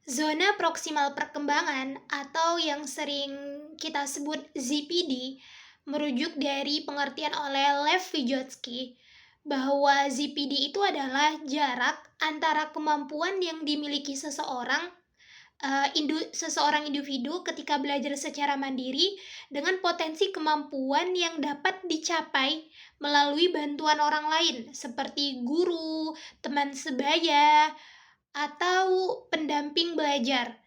Zona proksimal perkembangan atau yang sering kita sebut ZPD merujuk dari pengertian oleh Lev Vygotsky bahwa ZPD itu adalah jarak antara kemampuan yang dimiliki seseorang individu ketika belajar secara mandiri dengan potensi kemampuan yang dapat dicapai melalui bantuan orang lain seperti guru, teman sebaya, atau pendamping belajar.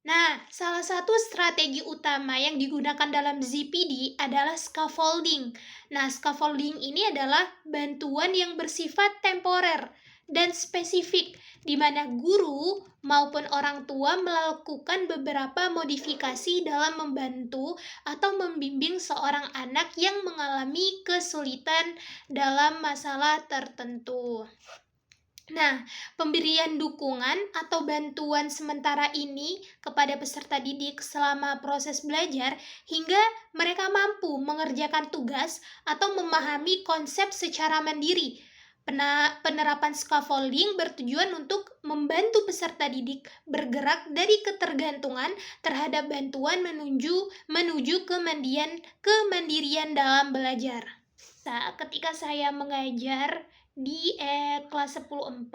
Nah, salah satu strategi utama yang digunakan dalam ZPD adalah scaffolding. Nah, scaffolding ini adalah bantuan yang bersifat temporer dan spesifik, di mana guru maupun orang tua melakukan beberapa modifikasi dalam membantu atau membimbing seorang anak yang mengalami kesulitan dalam masalah tertentu. Nah, pemberian dukungan atau bantuan sementara ini kepada peserta didik selama proses belajar hingga mereka mampu mengerjakan tugas atau memahami konsep secara mandiri. Penerapan scaffolding bertujuan untuk membantu peserta didik bergerak dari ketergantungan terhadap bantuan menuju kemandirian dalam belajar. Ketika saya mengajar di kelas 10-4,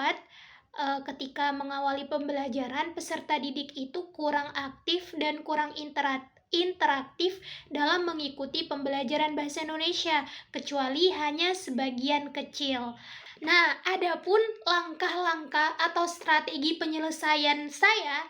ketika mengawali pembelajaran, peserta didik itu kurang aktif dan kurang interaktif dalam mengikuti pembelajaran bahasa Indonesia, kecuali hanya sebagian kecil. Nah, adapun langkah-langkah atau strategi penyelesaian saya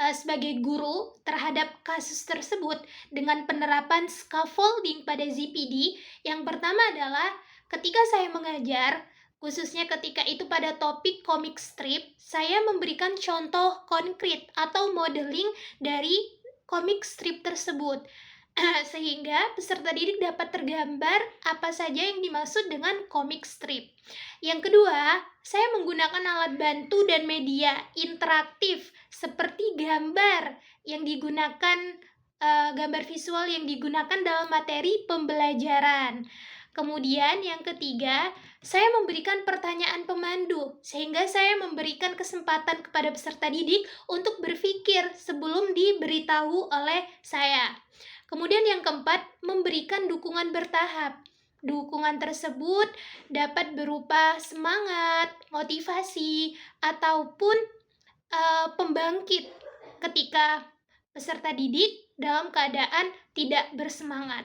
sebagai guru terhadap kasus tersebut dengan penerapan scaffolding pada ZPD, yang pertama adalah ketika saya mengajar, khususnya ketika itu pada topik komik strip, saya memberikan contoh konkret atau modeling dari komik strip tersebut. Sehingga peserta didik dapat tergambar apa saja yang dimaksud dengan komik strip. Yang kedua, saya menggunakan alat bantu dan media interaktif seperti gambar visual yang digunakan dalam materi pembelajaran. Kemudian yang ketiga, saya memberikan pertanyaan pemandu, sehingga saya memberikan kesempatan kepada peserta didik untuk berpikir sebelum diberitahu oleh saya. Kemudian yang keempat, memberikan dukungan bertahap. Dukungan tersebut dapat berupa semangat, motivasi, ataupun pembangkit ketika peserta didik dalam keadaan tidak bersemangat.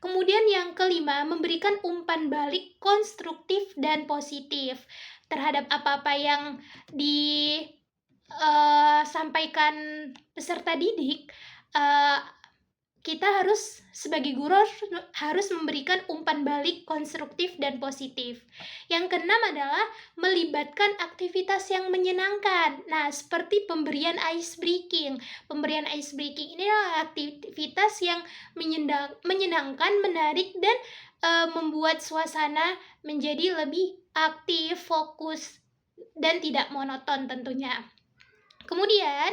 Kemudian yang kelima, memberikan umpan balik konstruktif dan positif terhadap apa-apa yang disampaikan peserta didik. Kita sebagai guru harus memberikan umpan balik konstruktif dan positif. Yang keenam adalah melibatkan aktivitas yang menyenangkan. Nah, seperti pemberian ice breaking. Pemberian ice breaking ini adalah aktivitas yang menyenangkan, menarik, dan membuat suasana menjadi lebih aktif, fokus, dan tidak monoton tentunya. Kemudian,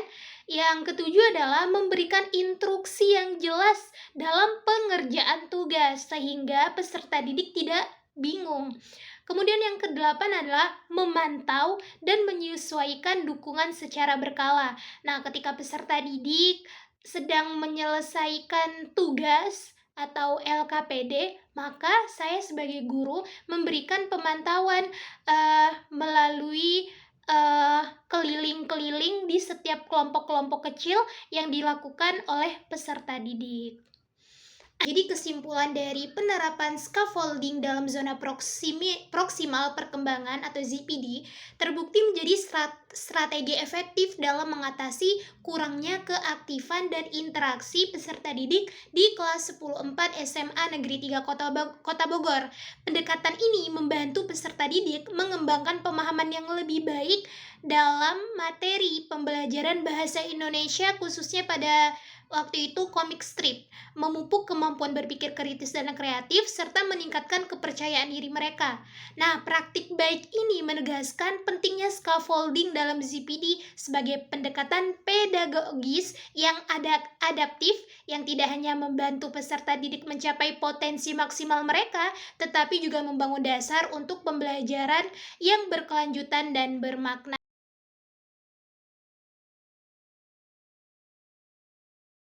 yang ketujuh adalah memberikan instruksi yang jelas dalam pengerjaan tugas sehingga peserta didik tidak bingung. Kemudian yang kedelapan adalah memantau dan menyesuaikan dukungan secara berkala. Nah, ketika peserta didik sedang menyelesaikan tugas atau LKPD, maka saya sebagai guru memberikan pemantauan melalui keliling-keliling di setiap kelompok-kelompok kecil yang dilakukan oleh peserta didik. Jadi kesimpulan dari penerapan scaffolding dalam zona proksimal perkembangan atau ZPD terbukti menjadi strategi efektif dalam mengatasi kurangnya keaktifan dan interaksi peserta didik di kelas 10-4 SMA Negeri 3 Kota Bogor. Pendekatan ini membantu peserta didik mengembangkan pemahaman yang lebih baik dalam materi pembelajaran bahasa Indonesia, khususnya pada waktu itu komik strip, memupuk kemampuan berpikir kritis dan kreatif, serta meningkatkan kepercayaan diri mereka. Nah, praktik baik ini menegaskan pentingnya scaffolding dalam ZPD sebagai pendekatan pedagogis yang adaptif, yang tidak hanya membantu peserta didik mencapai potensi maksimal mereka, tetapi juga membangun dasar untuk pembelajaran yang berkelanjutan dan bermakna.